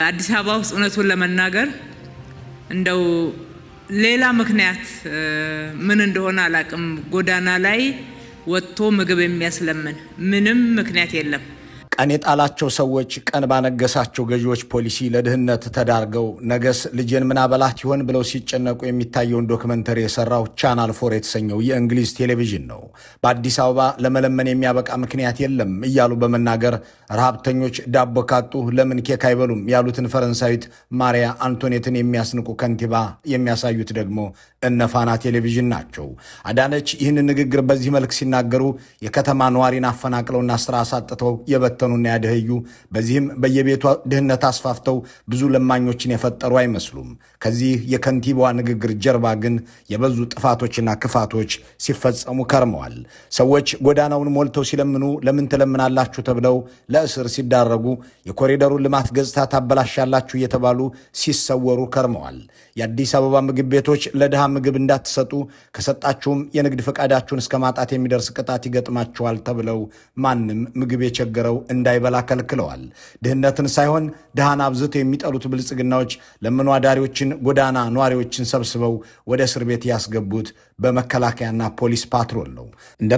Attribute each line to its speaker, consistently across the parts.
Speaker 1: አዲስ አበባ ውስጥ እውነቱን ለመናገር እንደው ሌላ ምክንያት ምን እንደሆነ አላቅም ጎዳና ላይ ወጥቶ ምግብ የሚያስለምን ምንም ምክንያት የለም።
Speaker 2: ቀን የጣላቸው ሰዎች ቀን ባነገሳቸው ገዢዎች ፖሊሲ ለድህነት ተዳርገው ነገስ ልጄን ምን አበላት ይሆን ብለው ሲጨነቁ የሚታየውን ዶክመንተሪ የሰራው ቻናል 4 የተሰኘው የእንግሊዝ ቴሌቪዥን ነው። በአዲስ አበባ ለመለመን የሚያበቃ ምክንያት የለም እያሉ በመናገር ረሃብተኞች ዳቦ ካጡ ለምን ኬክ አይበሉም ያሉትን ፈረንሳዊት ማሪያ አንቶኔትን የሚያስንቁ ከንቲባ የሚያሳዩት ደግሞ እነፋና ቴሌቪዥን ናቸው። አዳነች ይህንን ንግግር በዚህ መልክ ሲናገሩ የከተማ ነዋሪን አፈናቅለውና ስራ አሳጥተው የበተኑና ያደህዩ በዚህም በየቤቱ ድህነት አስፋፍተው ብዙ ለማኞችን የፈጠሩ አይመስሉም። ከዚህ የከንቲባዋ ንግግር ጀርባ ግን የበዙ ጥፋቶችና ክፋቶች ሲፈጸሙ ከርመዋል። ሰዎች ጎዳናውን ሞልተው ሲለምኑ ለምን ትለምናላችሁ ተብለው ለእስር ሲዳረጉ የኮሪደሩን ልማት ገጽታ ታበላሻላችሁ እየተባሉ ሲሰወሩ ከርመዋል። የአዲስ አበባ ምግብ ቤቶች ለድሃ ምግብ እንዳትሰጡ ከሰጣችሁም የንግድ ፈቃዳችሁን እስከ ማጣት የሚደርስ ቅጣት ይገጥማችኋል ተብለው ማንም ምግብ የቸገረው እንዳይበላ ከልክለዋል። ድህነትን ሳይሆን ድሃን አብዝተው የሚጠሉት ብልጽግናዎች ለምኑ አዳሪዎችን ጎዳና ነዋሪዎችን ሰብስበው ወደ እስር ቤት ያስገቡት በመከላከያና ፖሊስ ፓትሮል ነው። እንደ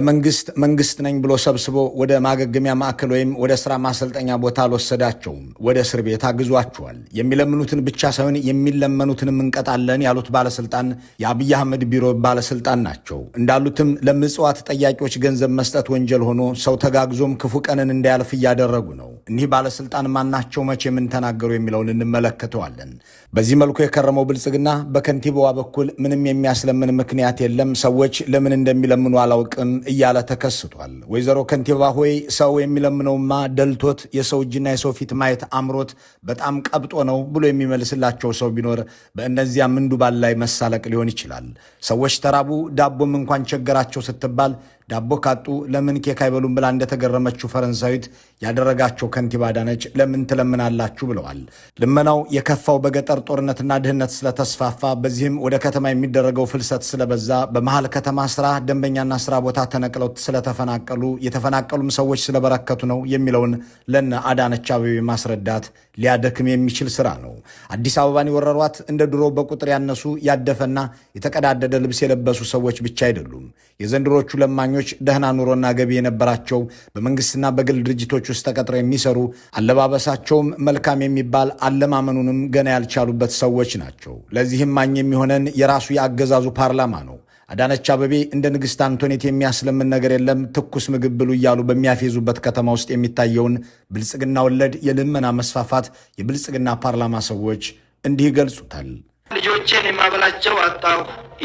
Speaker 2: መንግስት ነኝ ብሎ ሰብስቦ ወደ ማገገሚያ ማዕከል ወይም ወደ ስራ ማሰልጠኛ ቦታ አልወሰዳቸውም፣ ወደ እስር ቤት አግዟቸዋል። የሚለምኑትን ብቻ ሳይሆን የሚለመኑትንም እንቀጣለን ያሉት ባለስልጣን የአብይ አህመድ ቢሮ ባለስልጣን ናቸው። እንዳሉትም ለምጽዋት ጠያቂዎች ገንዘብ መስጠት ወንጀል ሆኖ ሰው ተጋግዞም ክፉ ቀንን እንዳያልፍ እያደረጉ ነው። እኒህ ባለስልጣን ማናቸው? መቼ ምን ተናገሩ? የሚለውን እንመለከተዋለን። በዚህ መልኩ የከረመው ብልጽግና በከንቲባዋ በኩል ምንም የሚያስለምን ምክንያት የለም፣ ሰዎች ለምን እንደሚለምኑ አላውቅም እያለ ተከስቷል። ወይዘሮ ከንቲባ ሆይ ሰው የሚለምነውማ ደልቶት የሰው እጅና የሰው ፊት ማየት አምሮት በጣም ቀብጦ ነው ብሎ የሚመልስላቸው ሰው ቢኖር በእነዚያ ምንዱባን ላይ መሳለቅ ሊሆን ይችላል። ሰዎች ተራቡ፣ ዳቦም እንኳን ቸገራቸው ስትባል ዳቦ ካጡ ለምን ኬክ አይበሉም ብላ እንደተገረመችው ፈረንሳዊት ያደረጋቸው ከንቲባ አዳነች ለምን ትለምናላችሁ ብለዋል። ልመናው የከፋው በገጠር ጦርነትና ድህነት ስለተስፋፋ በዚህም ወደ ከተማ የሚደረገው ፍልሰት ስለበዛ በመሃል ከተማ ስራ ደንበኛና ስራ ቦታ ተነቅለው ስለተፈናቀሉ የተፈናቀሉም ሰዎች ስለበረከቱ ነው የሚለውን ለነ አዳነች አቤቤ ማስረዳት ሊያደክም የሚችል ስራ ነው። አዲስ አበባን የወረሯት እንደ ድሮ በቁጥር ያነሱ ያደፈና የተቀዳደደ ልብስ የለበሱ ሰዎች ብቻ አይደሉም። የዘንድሮቹ ለማኞች ደህና ኑሮና ገቢ የነበራቸው በመንግስትና በግል ድርጅቶች ውስጥ ተቀጥረው የሚሰሩ አለባበሳቸውም መልካም የሚባል አለማመኑንም ገና ያልቻሉበት ሰዎች ናቸው። ለዚህም ማኝ የሚሆነን የራሱ የአገዛዙ ፓርላማ ነው። አዳነች አቤቤ እንደ ንግሥት አንቶኔት የሚያስለምን ነገር የለም ትኩስ ምግብ ብሉ እያሉ በሚያፌዙበት ከተማ ውስጥ የሚታየውን ብልጽግና ወለድ የልመና መስፋፋት የብልጽግና ፓርላማ ሰዎች እንዲህ ይገልጹታል።
Speaker 3: ልጆቼን የማበላቸው አጣሁ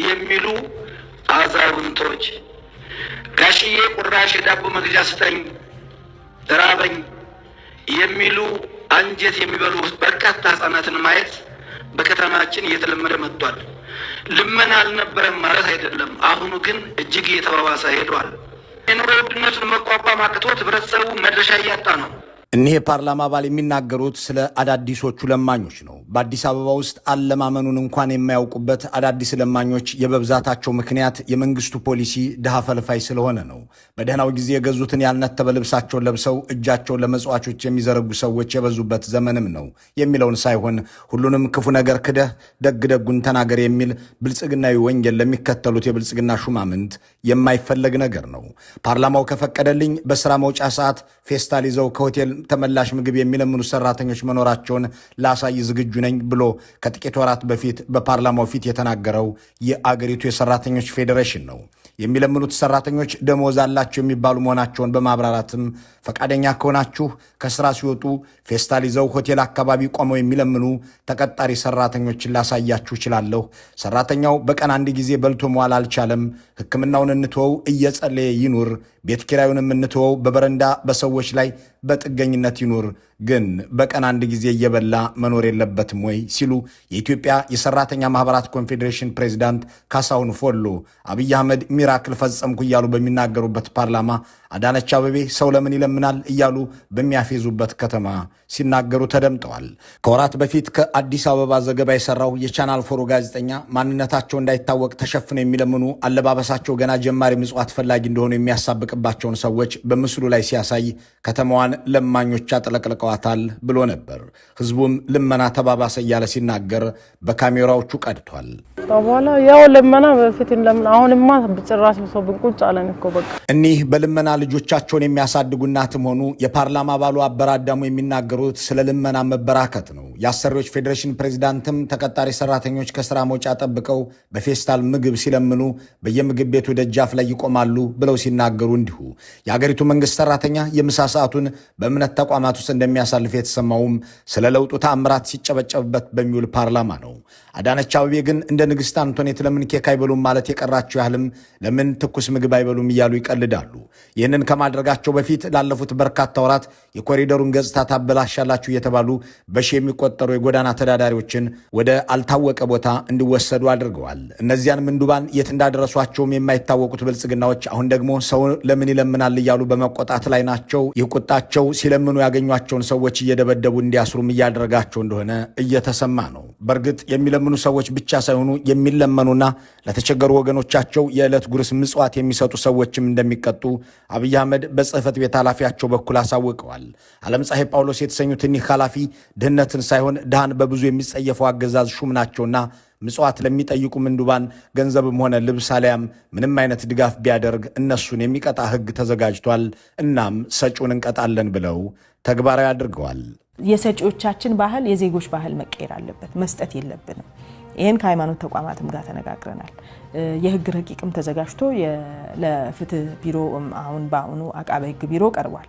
Speaker 3: የሚሉ አዛውንቶች፣ ጋሽዬ ቁራሽ የዳቦ መግዣ ስጠኝ ራበኝ የሚሉ አንጀት የሚበሉ በርካታ ህጻናትን ማየት በከተማችን እየተለመደ መጥቷል። ልመና አልነበረም ማለት አይደለም። አሁኑ ግን እጅግ እየተባባሰ ሄዷል። የኑሮ ውድነቱን መቋቋም አቅቶት ህብረተሰቡ መድረሻ እያጣ ነው።
Speaker 2: እኒህ የፓርላማ አባል የሚናገሩት ስለ አዳዲሶቹ ለማኞች ነው። በአዲስ አበባ ውስጥ አለማመኑን እንኳን የማያውቁበት አዳዲስ ለማኞች የበብዛታቸው ምክንያት የመንግስቱ ፖሊሲ ድሃ ፈልፋይ ስለሆነ ነው። በደህናው ጊዜ የገዙትን ያልነተበ ልብሳቸውን ለብሰው እጃቸውን ለመጽዋቾች የሚዘረጉ ሰዎች የበዙበት ዘመንም ነው የሚለውን ሳይሆን ሁሉንም ክፉ ነገር ክደህ ደግ ደጉን ተናገር የሚል ብልጽግናዊ ወንጌል ለሚከተሉት የብልጽግና ሹማምንት የማይፈለግ ነገር ነው። ፓርላማው ከፈቀደልኝ በስራ መውጫ ሰዓት ፌስታል ይዘው ከሆቴል ተመላሽ ምግብ የሚለምኑ ሰራተኞች መኖራቸውን ላሳይ ዝግጁ ነኝ ብሎ ከጥቂት ወራት በፊት በፓርላማው ፊት የተናገረው የአገሪቱ የሰራተኞች ፌዴሬሽን ነው። የሚለምኑት ሰራተኞች ደሞዝ አላቸው የሚባሉ መሆናቸውን በማብራራትም ፈቃደኛ ከሆናችሁ ከስራ ሲወጡ ፌስታል ይዘው ሆቴል አካባቢ ቆመው የሚለምኑ ተቀጣሪ ሰራተኞችን ላሳያችሁ እችላለሁ። ሰራተኛው በቀን አንድ ጊዜ በልቶ መዋል አልቻለም። ሕክምናውን እንትወው እየጸለየ ይኑር። ቤት ኪራዩንም እንትወው በበረንዳ በሰዎች ላይ በጥገኝነት ይኑር። ግን በቀን አንድ ጊዜ እየበላ መኖር የለበትም ወይ ሲሉ የኢትዮጵያ የሰራተኛ ማህበራት ኮንፌዴሬሽን ፕሬዚዳንት ካሳሁን ፎሎ አብይ አህመድ ሚራክል ፈጸምኩ እያሉ በሚናገሩበት ፓርላማ አዳነች አቤቤ ሰው ለምን ይለምናል እያሉ በሚያፌዙበት ከተማ ሲናገሩ ተደምጠዋል። ከወራት በፊት ከአዲስ አበባ ዘገባ የሰራው የቻናል 4 ጋዜጠኛ ማንነታቸው እንዳይታወቅ ተሸፍነው የሚለምኑ አለባበሳቸው ገና ጀማሪ ምጽዋት ፈላጊ እንደሆኑ የሚያሳብቅባቸውን ሰዎች በምስሉ ላይ ሲያሳይ ከተማዋን ለማኞች አጥለቅልቀዋል አጥለቅልቀዋታል ብሎ ነበር። ህዝቡም ልመና ተባባሰ እያለ ሲናገር በካሜራዎቹ ቀድቷል።
Speaker 4: በኋላ ያው ልመና በፊት ለምን አሁንማ በጭራሽ ሰው ብንቁጭ አለን እኮ በቃ።
Speaker 2: እኒህ በልመና ልጆቻቸውን የሚያሳድጉ እናትም ሆኑ የፓርላማ አባሉ አበራዳሙ የሚናገሩት ስለ ልመና መበራከት ነው። የአሰሪዎች ፌዴሬሽን ፕሬዝዳንትም ተቀጣሪ ሰራተኞች ከስራ መውጫ ጠብቀው በፌስታል ምግብ ሲለምኑ በየምግብ ቤቱ ደጃፍ ላይ ይቆማሉ ብለው ሲናገሩ እንዲሁ የአገሪቱ መንግስት ሰራተኛ የምሳ ሰዓቱን በእምነት ተቋማት ውስጥ እንደሚያሳልፍ የተሰማውም ስለ ለውጡ ተአምራት ሲጨበጨብበት በሚውል ፓርላማ ነው። አዳነች አቤቤ ግን እንደ ንግስት አንቶኔት ለምን ኬክ አይበሉም ማለት የቀራቸው ያህልም ለምን ትኩስ ምግብ አይበሉም እያሉ ይቀልዳሉ። ይህንን ከማድረጋቸው በፊት ላለፉት በርካታ ወራት የኮሪደሩን ገጽታ ታበላሻላችሁ እየተባሉ በሺ የሚቆጠሩ የጎዳና ተዳዳሪዎችን ወደ አልታወቀ ቦታ እንዲወሰዱ አድርገዋል። እነዚያን ምንዱባን የት እንዳደረሷቸውም የማይታወቁት ብልጽግናዎች አሁን ደግሞ ሰው ለምን ይለምናል እያሉ በመቆጣት ላይ ናቸው። ይህ ቁጣቸው ሲለምኑ ያገኟቸውን ሰዎች እየደበደቡ እንዲያስሩም እያደረጋቸው እንደሆነ እየተሰማ ነው። በእርግጥ የሚለምኑ ሰዎች ብቻ ሳይሆኑ የሚለመኑና ለተቸገሩ ወገኖቻቸው የዕለት ጉርስ ምጽዋት የሚሰጡ ሰዎችም እንደሚቀጡ አብይ አህመድ በጽህፈት ቤት ኃላፊያቸው በኩል አሳውቀዋል። ዓለም ፀሐይ ጳውሎስ የተሰኙት እኒህ ኃላፊ ድህነትን ሳይሆን ድሃን በብዙ የሚጸየፈው አገዛዝ ሹም ናቸውና ምጽዋት ለሚጠይቁ ምንዱባን ገንዘብም ሆነ ልብስ አሊያም ምንም አይነት ድጋፍ ቢያደርግ እነሱን የሚቀጣ ህግ ተዘጋጅቷል። እናም ሰጪውን እንቀጣለን ብለው ተግባራዊ አድርገዋል።
Speaker 5: የሰጪዎቻችን ባህል የዜጎች ባህል መቀየር አለበት። መስጠት የለብንም። ይሄን ከሃይማኖት ተቋማትም ጋር ተነጋግረናል። የህግ ረቂቅም ተዘጋጅቶ ለፍትህ ቢሮ አሁን በአሁኑ አቃቤ ህግ ቢሮ ቀርቧል።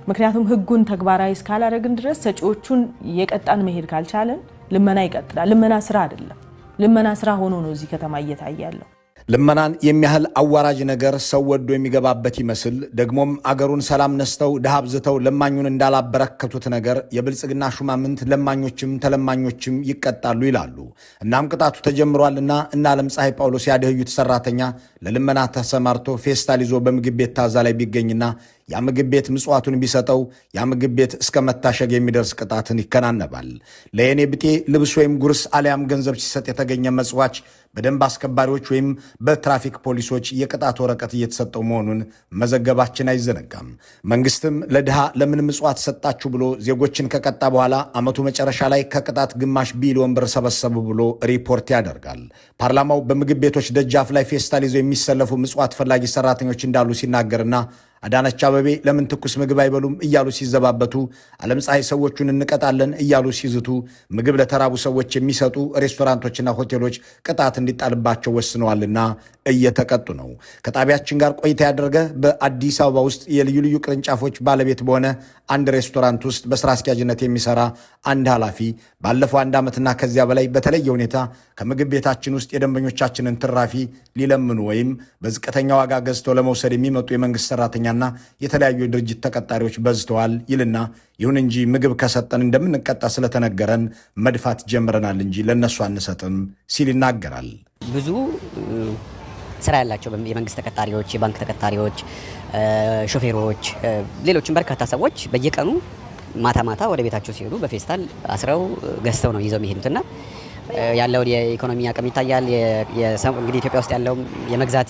Speaker 5: ምክንያቱም ህጉን ተግባራዊ እስካላደረግን ድረስ ሰጪዎቹን የቀጣን መሄድ ካልቻለን ልመና ይቀጥላል። ልመና ስራ አይደለም። ልመና ስራ ሆኖ ነው እዚህ ከተማ እየታየ ያለው።
Speaker 2: ልመናን የሚያህል አዋራጅ ነገር ሰው ወዶ የሚገባበት ይመስል ደግሞም አገሩን ሰላም ነስተው ድሃ አብዝተው ለማኙን እንዳላበረከቱት ነገር የብልጽግና ሹማምንት ለማኞችም ተለማኞችም ይቀጣሉ ይላሉ። እናም ቅጣቱ ተጀምሯልና እና ዓለም ፀሐይ ጳውሎስ ያደህዩት ሰራተኛ ለልመና ተሰማርቶ ፌስታል ይዞ በምግብ ቤት ታዛ ላይ ቢገኝና ያ ምግብ ቤት ምጽዋቱን ቢሰጠው ያ ምግብ ቤት እስከ መታሸግ የሚደርስ ቅጣትን ይከናነባል። ለየኔ ብጤ ልብስ ወይም ጉርስ አሊያም ገንዘብ ሲሰጥ የተገኘ መጽዋች በደንብ አስከባሪዎች ወይም በትራፊክ ፖሊሶች የቅጣት ወረቀት እየተሰጠው መሆኑን መዘገባችን አይዘነጋም። መንግስትም ለድሃ ለምን ምጽዋት ሰጣችሁ ብሎ ዜጎችን ከቀጣ በኋላ ዓመቱ መጨረሻ ላይ ከቅጣት ግማሽ ቢሊዮን ብር ሰበሰቡ ብሎ ሪፖርት ያደርጋል። ፓርላማው በምግብ ቤቶች ደጃፍ ላይ ፌስታል ይዘው የሚሰለፉ ምጽዋት ፈላጊ ሰራተኞች እንዳሉ ሲናገርና አዳነች አቤቤ ለምን ትኩስ ምግብ አይበሉም እያሉ ሲዘባበቱ፣ ዓለም ፀሐይ ሰዎቹን እንቀጣለን እያሉ ሲዝቱ፣ ምግብ ለተራቡ ሰዎች የሚሰጡ ሬስቶራንቶችና ሆቴሎች ቅጣት እንዲጣልባቸው ወስነዋልና እየተቀጡ ነው። ከጣቢያችን ጋር ቆይታ ያደረገ በአዲስ አበባ ውስጥ የልዩ ልዩ ቅርንጫፎች ባለቤት በሆነ አንድ ሬስቶራንት ውስጥ በስራ አስኪያጅነት የሚሰራ አንድ ኃላፊ ባለፈው 1 ዓመትና ከዚያ በላይ በተለየ ሁኔታ ከምግብ ቤታችን ውስጥ የደንበኞቻችንን ትራፊ ሊለምኑ ወይም በዝቅተኛ ዋጋ ገዝተው ለመውሰድ የሚመጡ የመንግስት ሰራተኛና የተለያዩ የድርጅት ተቀጣሪዎች በዝተዋል ይልና ይሁን እንጂ ምግብ ከሰጠን እንደምንቀጣ ስለተነገረን መድፋት ጀምረናል እንጂ ለነሱ አንሰጥም ሲል ይናገራል።
Speaker 6: ብዙ ስራ ያላቸው የመንግስት ተቀጣሪዎች፣ የባንክ ተቀጣሪዎች፣ ሾፌሮች፣ ሌሎችም በርካታ ሰዎች በየቀኑ ማታ ማታ ወደ ቤታቸው ሲሄዱ በፌስታል አስረው ገዝተው ነው ይዘው የሚሄዱትና ያለው የኢኮኖሚ አቅም ይታያል። እንግዲህ ኢትዮጵያ ውስጥ ያለው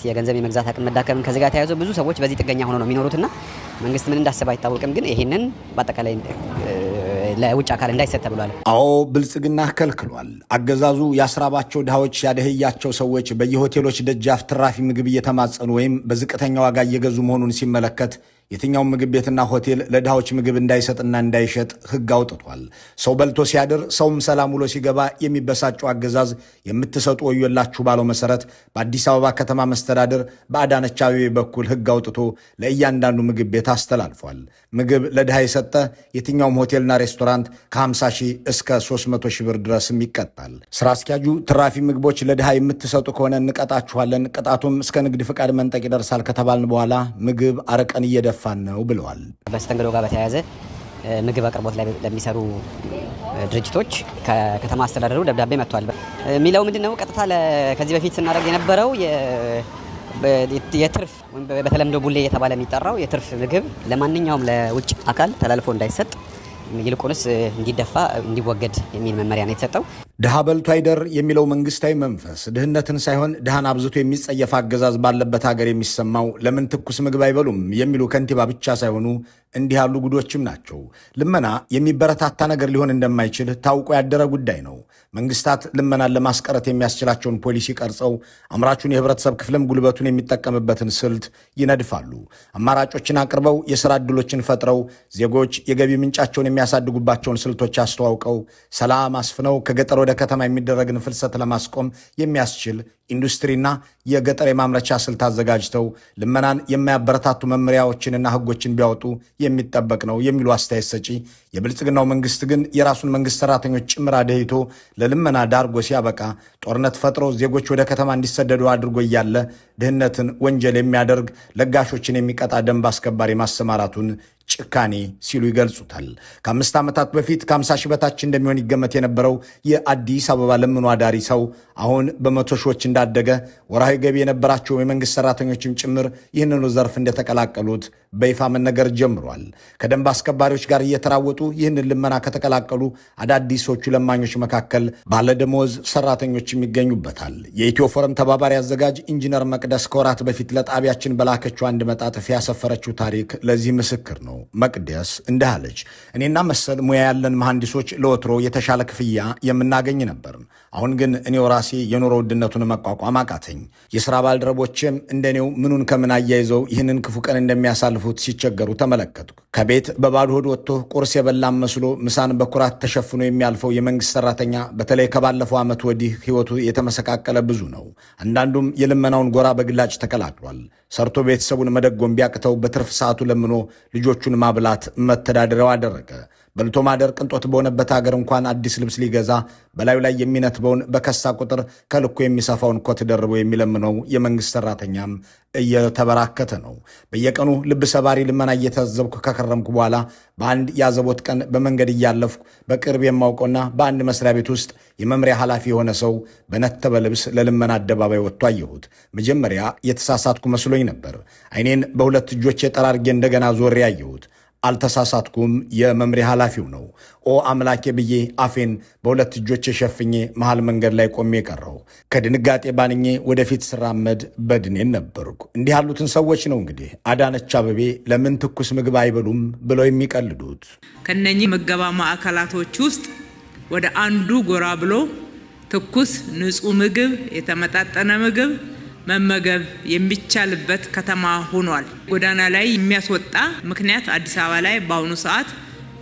Speaker 6: የገንዘብ የመግዛት አቅም መዳከም ከዚህ ጋር ተያይዞ ብዙ ሰዎች በዚህ ጥገኛ ሆነው ነው የሚኖሩትና መንግስት ምን እንዳሰበ አይታወቅም። ግን ይሄንን በአጠቃላይ ለውጭ አካል እንዳይሰጥ ተብሏል።
Speaker 2: አዎ ብልጽግና ከልክሏል። አገዛዙ ያስራባቸው ድሃዎች ያደህያቸው ሰዎች በየሆቴሎች ደጃፍ ትራፊ ምግብ እየተማጸኑ ወይም በዝቅተኛ ዋጋ እየገዙ መሆኑን ሲመለከት የትኛው ምግብ ቤትና ሆቴል ለድሃዎች ምግብ እንዳይሰጥና እንዳይሸጥ ህግ አውጥቷል። ሰው በልቶ ሲያድር ሰውም ሰላም ውሎ ሲገባ የሚበሳጨው አገዛዝ የምትሰጡ ወዮላችሁ ባለው መሰረት በአዲስ አበባ ከተማ መስተዳድር በአዳነች አቤቤ በኩል ህግ አውጥቶ ለእያንዳንዱ ምግብ ቤት አስተላልፏል። ምግብ ለድሃ የሰጠ የትኛውም ሆቴልና ሬስቶራንት ከ50 ሺህ እስከ 300 ሺህ ብር ድረስም ይቀጣል። ስራ አስኪያጁ ትራፊ ምግቦች ለድሃ የምትሰጡ ከሆነ እንቀጣችኋለን፣ ቅጣቱም እስከ ንግድ ፍቃድ መንጠቅ ይደርሳል ከተባልን በኋላ ምግብ አረቀን እየደፋን ነው ብለዋል።
Speaker 6: በስተንግዶ ጋር በተያያዘ ምግብ አቅርቦት ላይ ለሚሰሩ ድርጅቶች ከከተማ አስተዳደሩ ደብዳቤ መጥቷል። የሚለው ምንድነው? ቀጥታ ከዚህ በፊት ስናደርግ የነበረው የትርፍ በተለምዶ ቡሌ እየተባለ የሚጠራው የትርፍ ምግብ ለማንኛውም ለውጭ አካል ተላልፎ እንዳይሰጥ ይልቁንስ እንዲደፋ እንዲወገድ የሚል መመሪያ ነው የተሰጠው።
Speaker 2: ድሃ በልቶ አይደር የሚለው መንግስታዊ መንፈስ ድህነትን ሳይሆን ድሃን አብዝቶ የሚጸየፍ አገዛዝ ባለበት ሀገር የሚሰማው ለምን ትኩስ ምግብ አይበሉም የሚሉ ከንቲባ ብቻ ሳይሆኑ እንዲህ ያሉ ጉዶችም ናቸው። ልመና የሚበረታታ ነገር ሊሆን እንደማይችል ታውቆ ያደረ ጉዳይ ነው። መንግስታት ልመናን ለማስቀረት የሚያስችላቸውን ፖሊሲ ቀርጸው አምራቹን የህብረተሰብ ክፍልም ጉልበቱን የሚጠቀምበትን ስልት ይነድፋሉ። አማራጮችን አቅርበው የሥራ ዕድሎችን ፈጥረው ዜጎች የገቢ ምንጫቸውን የሚያሳድጉባቸውን ስልቶች አስተዋውቀው ሰላም አስፍነው ከገጠር ወደ ከተማ የሚደረግን ፍልሰት ለማስቆም የሚያስችል ኢንዱስትሪና የገጠር የማምረቻ ስልት አዘጋጅተው ልመናን የማያበረታቱ መመሪያዎችንና ህጎችን ቢያወጡ የሚጠበቅ ነው የሚሉ አስተያየት ሰጪ፣ የብልጽግናው መንግስት ግን የራሱን መንግስት ሰራተኞች ጭምር አደህይቶ ለልመና ዳርጎ ሲያበቃ ጦርነት ፈጥሮ ዜጎች ወደ ከተማ እንዲሰደዱ አድርጎ እያለ ድህነትን ወንጀል የሚያደርግ ለጋሾችን የሚቀጣ ደንብ አስከባሪ ማሰማራቱን ጭካኔ ሲሉ ይገልጹታል። ከ5 ዓመታት በፊት ከ50 ሺህ በታች እንደሚሆን ይገመት የነበረው የአዲስ አበባ ለምኖ አዳሪ ሰው አሁን በመቶ ሺዎች እንዳደገ፣ ወርሃዊ ገቢ የነበራቸው የመንግስት ሰራተኞችም ጭምር ይህንኑ ዘርፍ እንደተቀላቀሉት በይፋ መነገር ጀምሯል። ከደንብ አስከባሪዎች ጋር እየተራወጡ ይህንን ልመና ከተቀላቀሉ አዳዲሶቹ ለማኞች መካከል ባለደሞዝ ሰራተኞችም ይገኙበታል። የኢትዮ ፎረም ተባባሪ አዘጋጅ ኢንጂነር መቅደስ ከወራት በፊት ለጣቢያችን በላከችው አንድ መጣጥፍ ያሰፈረችው ታሪክ ለዚህ ምስክር ነው። መቅደስ እንዲህ አለች። እኔና መሰል ሙያ ያለን መሐንዲሶች ለወትሮ የተሻለ ክፍያ የምናገኝ ነበርን። አሁን ግን እኔው ራሴ የኑሮ ውድነቱን መቋቋም አቃተኝ። የሥራ ባልደረቦችም እንደኔው ምኑን ከምን አያይዘው ይህንን ክፉ ቀን እንደሚያሳልፉት ሲቸገሩ ተመለከቱ። ከቤት በባዶ ሆድ ወጥቶ ቁርስ የበላም መስሎ ምሳን በኩራት ተሸፍኖ የሚያልፈው የመንግሥት ሠራተኛ በተለይ ከባለፈው ዓመት ወዲህ ሕይወቱ የተመሰቃቀለ ብዙ ነው። አንዳንዱም የልመናውን ጎራ በግላጭ ተቀላቅሏል። ሰርቶ ቤተሰቡን መደጎም ቢያቅተው በትርፍ ሰዓቱ ለምኖ ልጆቹን ማብላት መተዳደሪያው አደረገ። በልቶ ማደር ቅንጦት በሆነበት ሀገር እንኳን አዲስ ልብስ ሊገዛ በላዩ ላይ የሚነትበውን በከሳ ቁጥር ከልኩ የሚሰፋውን ኮት ደርቦ የሚለምነው የመንግሥት ሠራተኛም እየተበራከተ ነው። በየቀኑ ልብ ሰባሪ ልመና እየታዘብኩ ከከረምኩ በኋላ በአንድ ያዘቦት ቀን በመንገድ እያለፍኩ በቅርብ የማውቀውና በአንድ መስሪያ ቤት ውስጥ የመምሪያ ኃላፊ የሆነ ሰው በነተበ ልብስ ለልመና አደባባይ ወጥቶ አየሁት። መጀመሪያ የተሳሳትኩ መስሎኝ ነበር። ዓይኔን በሁለት እጆቼ ጠራርጌ እንደገና ዞሬ አየሁት። አልተሳሳትኩም። የመምሪያ ኃላፊው ነው። ኦ አምላኬ ብዬ አፌን በሁለት እጆቼ ሸፍኜ መሃል መንገድ ላይ ቆሜ ቀረው። ከድንጋጤ ባንኜ ወደፊት ስራመድ በድኔን ነበርኩ። እንዲህ ያሉትን ሰዎች ነው እንግዲህ አዳነች አቤቤ ለምን ትኩስ ምግብ አይበሉም ብለው የሚቀልዱት።
Speaker 1: ከነኚህ ምገባ ማዕከላቶች ውስጥ ወደ አንዱ ጎራ ብሎ ትኩስ ንጹህ ምግብ፣ የተመጣጠነ ምግብ መመገብ የሚቻልበት ከተማ ሆኗል። ጎዳና ላይ የሚያስወጣ ምክንያት አዲስ አበባ ላይ በአሁኑ ሰዓት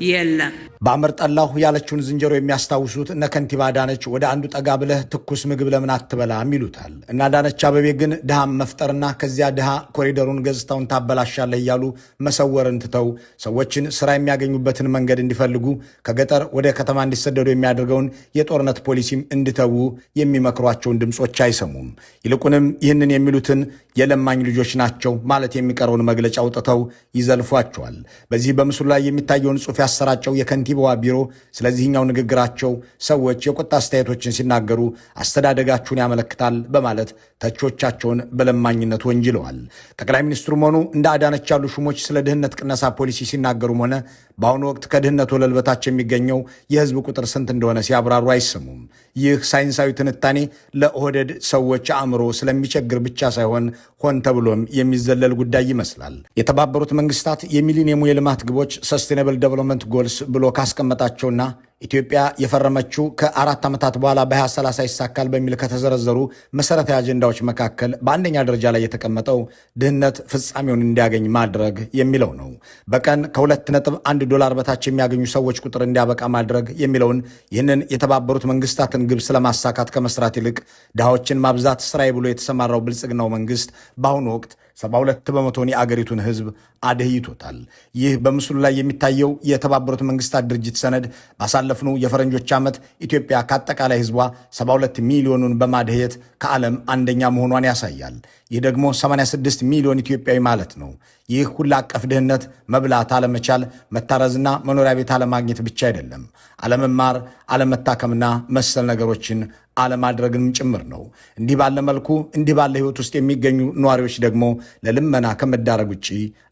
Speaker 1: የለም።
Speaker 2: በአመር ጠላሁ ያለችውን ዝንጀሮ የሚያስታውሱት እነ ከንቲባ አዳነች ወደ አንዱ ጠጋ ብለህ ትኩስ ምግብ ለምን አትበላም ይሉታል። እና አዳነች አቤቤ ግን ድሃም መፍጠርና ከዚያ ድሃ ኮሪደሩን ገጽታውን ታበላሻለህ እያሉ መሰወርን ትተው ሰዎችን ስራ የሚያገኙበትን መንገድ እንዲፈልጉ ከገጠር ወደ ከተማ እንዲሰደዱ የሚያደርገውን የጦርነት ፖሊሲም እንዲተዉ የሚመክሯቸውን ድምፆች አይሰሙም። ይልቁንም ይህንን የሚሉትን የለማኝ ልጆች ናቸው ማለት የሚቀረውን መግለጫ አውጥተው ይዘልፏቸዋል። በዚህ በምስሉ ላይ የሚታየውን ጽሑፍ ያሰራጨው የከንቲባዋ ቢሮ ስለዚህኛው ንግግራቸው ሰዎች የቁጣ አስተያየቶችን ሲናገሩ አስተዳደጋችሁን ያመለክታል በማለት ተቾቻቸውን በለማኝነት ወንጅለዋል። ጠቅላይ ሚኒስትሩም ሆኑ እንደ አዳነች ያሉ ሹሞች ስለ ድህነት ቅነሳ ፖሊሲ ሲናገሩም ሆነ በአሁኑ ወቅት ከድህነት ወለል በታች የሚገኘው የህዝብ ቁጥር ስንት እንደሆነ ሲያብራሩ አይሰሙም። ይህ ሳይንሳዊ ትንታኔ ለኦህዴድ ሰዎች አእምሮ ስለሚቸግር ብቻ ሳይሆን ሆን ተብሎም የሚዘለል ጉዳይ ይመስላል። የተባበሩት መንግስታት የሚሊኒየሙ የልማት ግቦች ሰስቴናብል ዴቨሎፕመንት ጎልስ ብሎ ካስቀመጣቸውና ኢትዮጵያ የፈረመችው ከ4 ዓመታት በኋላ በ2030 ይሳካል በሚል ከተዘረዘሩ መሰረታዊ አጀንዳዎች መካከል በአንደኛ ደረጃ ላይ የተቀመጠው ድህነት ፍጻሜውን እንዲያገኝ ማድረግ የሚለው ነው። በቀን $2.1 በታች የሚያገኙ ሰዎች ቁጥር እንዲያበቃ ማድረግ የሚለውን ይህንን የተባበሩት መንግስታትን ግብ ስለማሳካት ከመስራት ይልቅ ድሃዎችን ማብዛት ስራዬ ብሎ የተሰማራው ብልጽግናው መንግስት በአሁኑ ወቅት 72 በመቶን የአገሪቱን ህዝብ አደህይቶታል። ይህ በምስሉ ላይ የሚታየው የተባበሩት መንግስታት ድርጅት ሰነድ ባሳለፍነው የፈረንጆች ዓመት ኢትዮጵያ ከአጠቃላይ ህዝቧ 72 ሚሊዮኑን በማደህየት ከዓለም አንደኛ መሆኗን ያሳያል። ይህ ደግሞ 86 ሚሊዮን ኢትዮጵያዊ ማለት ነው። ይህ ሁሉ አቀፍ ድህነት መብላት አለመቻል፣ መታረዝና መኖሪያ ቤት አለማግኘት ብቻ አይደለም። አለመማር፣ አለመታከምና መሰል ነገሮችን አለማድረግንም ጭምር ነው። እንዲህ ባለ መልኩ እንዲህ ባለ ህይወት ውስጥ የሚገኙ ነዋሪዎች ደግሞ ለልመና ከመዳረግ ውጭ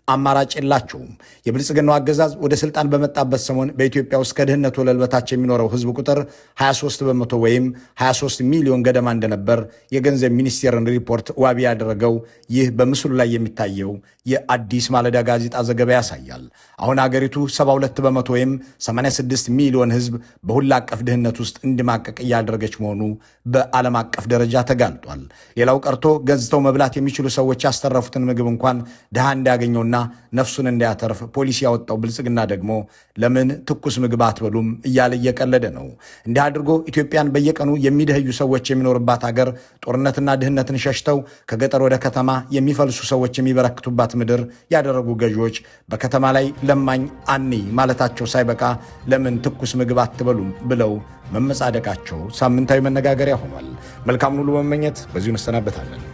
Speaker 2: አማራጭ የላቸውም። የብልጽግናው አገዛዝ ወደ ስልጣን በመጣበት ሰሞን በኢትዮጵያ ውስጥ ከድህነት ወለል በታች የሚኖረው ህዝብ ቁጥር 23 በመቶ ወይም 23 ሚሊዮን ገደማ እንደነበር የገንዘብ ሚኒስቴርን ሪፖርት ዋቢ ያደረገው ይህ በምስሉ ላይ የሚታየው የአዲስ ማለዳ ጋዜጣ ዘገባ ያሳያል። አሁን አገሪቱ 72 በመቶ ወይም 86 ሚሊዮን ህዝብ በሁሉ አቀፍ ድህነት ውስጥ እንዲማቀቅ እያደረገች መሆኑ በዓለም አቀፍ ደረጃ ተጋልጧል። ሌላው ቀርቶ ገዝተው መብላት የሚችሉ ሰዎች ያስተረፉትን ምግብ እንኳን ድሃ እንዲያገኘውና ነፍሱን እንዲያተርፍ ፖሊሲ ያወጣው ብልጽግና ደግሞ ለምን ትኩስ ምግብ አትበሉም እያለ እየቀለደ ነው። እንዲህ አድርጎ ኢትዮጵያን በየቀኑ የሚደህዩ ሰዎች የሚኖርባት ሀገር፣ ጦርነትና ድህነትን ሸሽተው ከገጠር ወደ ከተማ የሚፈልሱ ሰዎች የሚበረክቱባት ምድር ያደረጉ ገዢዎች በከተማ ላይ ለማኝ አኒ ማለታቸው ሳይበቃ ለምን ትኩስ ምግብ አትበሉም ብለው መመጻደቃቸው ሳምንታዊ መነጋገሪያ ሆኗል። መልካም ሁሉ መመኘት በዚሁ እንሰናበታለን።